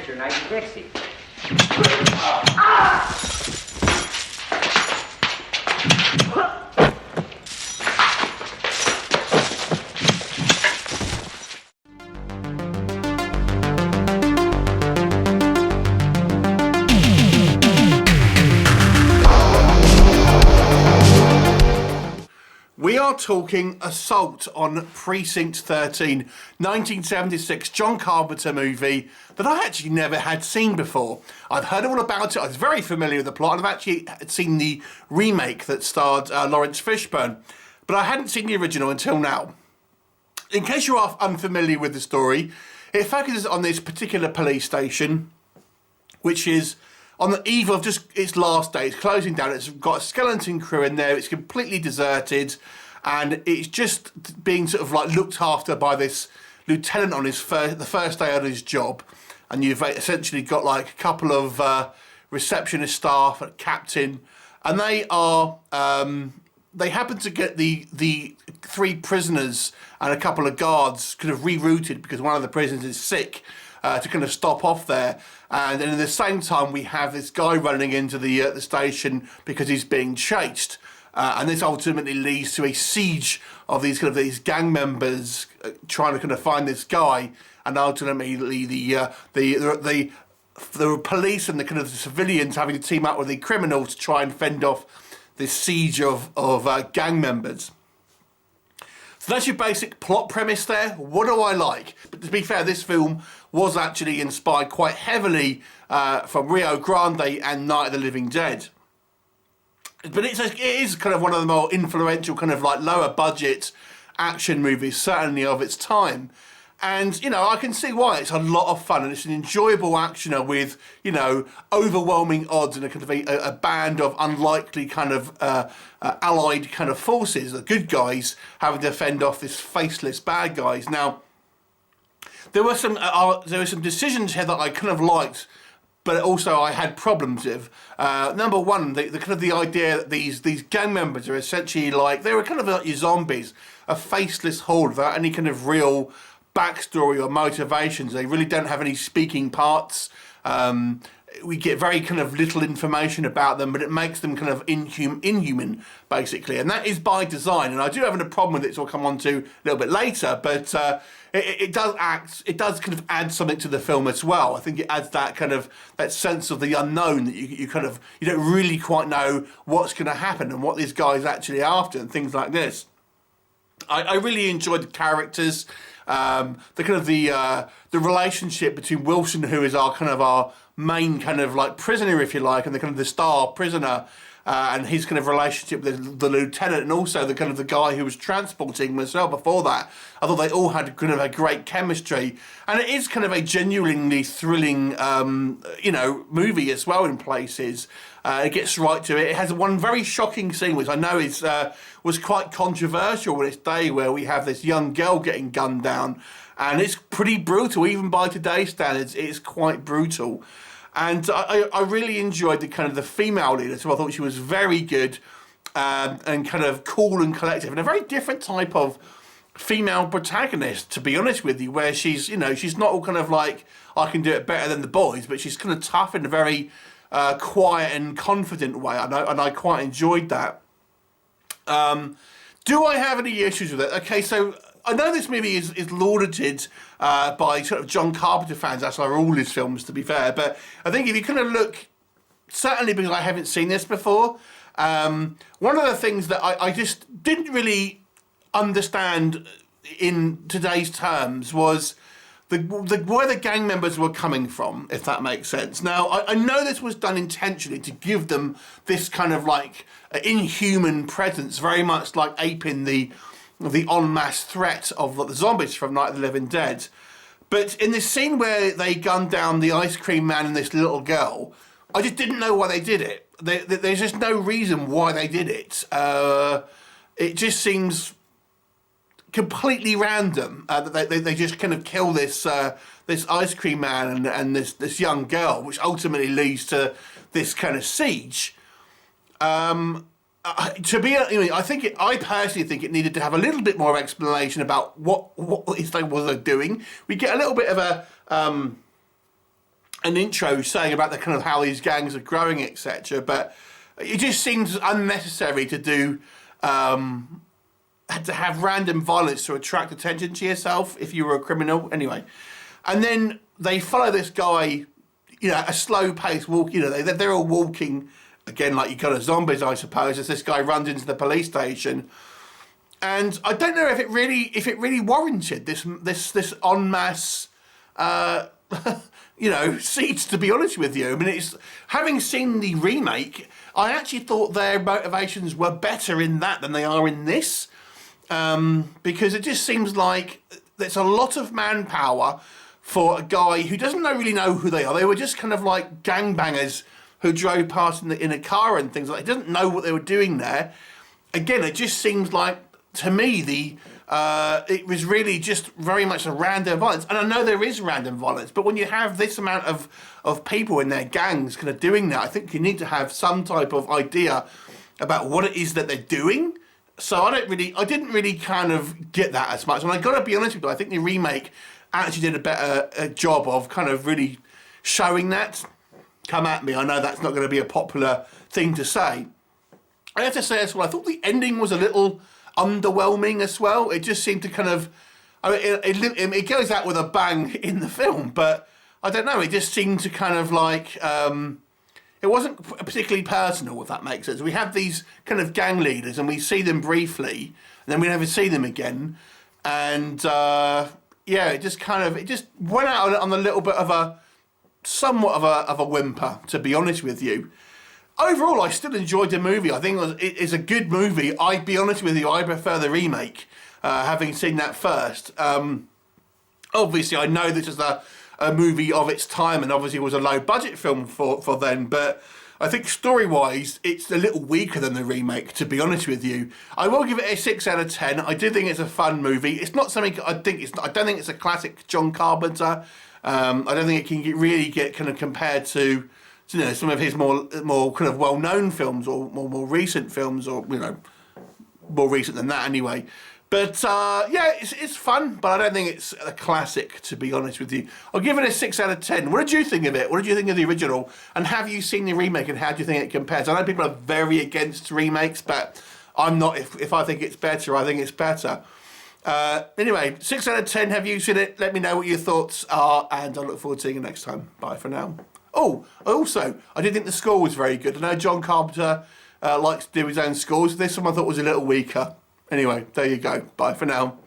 picture 1960. We are talking Assault on Precinct 13, 1976 John Carpenter movie that I actually never had seen before. I've heard all about it, I was very familiar with the plot, and I've actually seen the remake that starred Lawrence Fishburne, but I hadn't seen the original until now. In case you are unfamiliar with the story, it focuses on this particular police station, which is on the eve of just its last day. It's closing down. It's got a skeleton crew in there. It's completely deserted, and it's just being sort of like looked after by this lieutenant on his the first day on his job. And you've essentially got like a couple of receptionist staff, a captain, and they are they happen to get the 3 prisoners and a couple of guards kind of rerouted because one of the prisoners is sick. To kind of stop off there, and then at the same time we have this guy running into the station because he's being chased, and this ultimately leads to a siege of these gang members trying to kind of find this guy, and ultimately the police and the kind of the civilians having to team up with the criminals to try and fend off this siege of gang members. So that's your basic plot premise there. What do I like? But to be fair, this film was actually inspired quite heavily from Rio Grande and Night of the Living Dead. But it is kind of one of the more influential kind of like lower budget action movies, certainly of its time. And, you know, I can see why. It's a lot of fun, and it's an enjoyable actioner with, you know, overwhelming odds and a kind of a band of unlikely kind of allied kind of forces, the good guys having to fend off this faceless bad guys. Now, there were some decisions here that I kind of liked, but also I had problems with. Number one, the kind of the idea that these gang members are essentially like, they were kind of like your zombies, a faceless horde without any kind of real backstory or motivations. They really don't have any speaking parts. We get very kind of little information about them, but it makes them kind of inhuman, basically. And that is by design. And I do have a problem with it, so I'll come on to a little bit later. But it does kind of add something to the film as well. I think it adds that kind of that sense of the unknown, that you don't really quite know what's going to happen and what these guys actually are after and things like this. I really enjoyed the characters. The relationship between Wilson, who is our main kind of like prisoner, if you like, and the kind of the star prisoner, and his kind of relationship with the lieutenant, and also the kind of the guy who was transporting myself before that. I thought they all had kind of a great chemistry, and it is kind of a genuinely thrilling, movie as well in places. It gets right to it. It has one very shocking scene, which I know was quite controversial in its day, where we have this young girl getting gunned down, and it's pretty brutal, even by today's standards. It's quite brutal, and I really enjoyed the kind of the female leader. So I thought she was very good, and kind of cool and collective, and a very different type of female protagonist, to be honest with you, where she's not all kind of like, I can do it better than the boys, but she's kind of tough in a very quiet and confident way, and I quite enjoyed that. Do I have any issues with it? Okay, so I know this movie is lauded by sort of John Carpenter fans, as are all his films, to be fair, but I think if you kind of look, certainly because I haven't seen this before, one of the things that I just didn't really understand in today's terms was where the gang members were coming from, if that makes sense. Now, I know this was done intentionally to give them this kind of like inhuman presence, very much like aping the en masse threat of the zombies from Night of the Living Dead. But in this scene where they gunned down the ice cream man and this little girl, I just didn't know why they did it. There's just no reason why they did it. It just seems completely random that they just kind of kill this ice cream man and this young girl, which ultimately leads to this kind of siege. I personally think it needed to have a little bit more explanation about what they were doing. We get a little bit of an intro saying about the kind of how these gangs are growing, etc. But it just seems unnecessary to do, to have random violence to attract attention to yourself if you were a criminal. Anyway, and then they follow this guy, you know, a slow pace walk. You know, they're all walking again like you got zombies, I suppose, as this guy runs into the police station. And I don't know if it really warranted this en masse, you know, seats, to be honest with you. I mean, it's, having seen the remake, I actually thought their motivations were better in that than they are in this, because it just seems like there's a lot of manpower for a guy who doesn't really know who they are. They were just kind of like gangbangers who drove past in a car and things like that. He doesn't know what they were doing there. Again, it just seems like, to me, it was really just very much a random violence. And I know there is random violence, but when you have this amount of people in their gangs kind of doing that, I think you need to have some type of idea about what it is that they're doing. So I didn't really kind of get that as much. And I got to be honest with you, I think the remake actually did a better job of kind of really showing that. Come at me, I know that's not going to be a popular thing to say. I have to say as well, I thought the ending was a little underwhelming as well. It just seemed to kind of, I mean, it goes out with a bang in the film, but I don't know, it just seemed to kind of like, it wasn't particularly personal, if that makes sense. We have these kind of gang leaders and we see them briefly, and then we never see them again, and yeah, it just went out on a little bit of a, somewhat of a whimper, to be honest with you. Overall, I still enjoyed the movie. I think it is a good movie. I'd be honest with you, I prefer the remake, having seen that first. Obviously, I know this is a movie of its time, and obviously it was a low-budget film for then, but I think story-wise, it's a little weaker than the remake, to be honest with you. I will give it a 6 out of 10. I do think it's a fun movie. It's not something, I don't think it's a classic John Carpenter. I don't think it can really get kind of compared to, you know, some of his more kind of well-known films, or more recent films, or, you know, more recent than that anyway. But yeah, it's fun, but I don't think it's a classic, to be honest with you. I'll give it a 6 out of 10. What did you think of it? What did you think of the original? And have you seen the remake, and how do you think it compares? I know people are very against remakes, but I'm not. If I think it's better, I think it's better. Anyway, 6 out of 10. Have you seen it? Let me know what your thoughts are, and I look forward to seeing you next time. Bye for now. Oh, also, I did think the score was very good. I know John Carpenter likes to do his own scores. This one I thought was a little weaker. Anyway, there you go. Bye for now.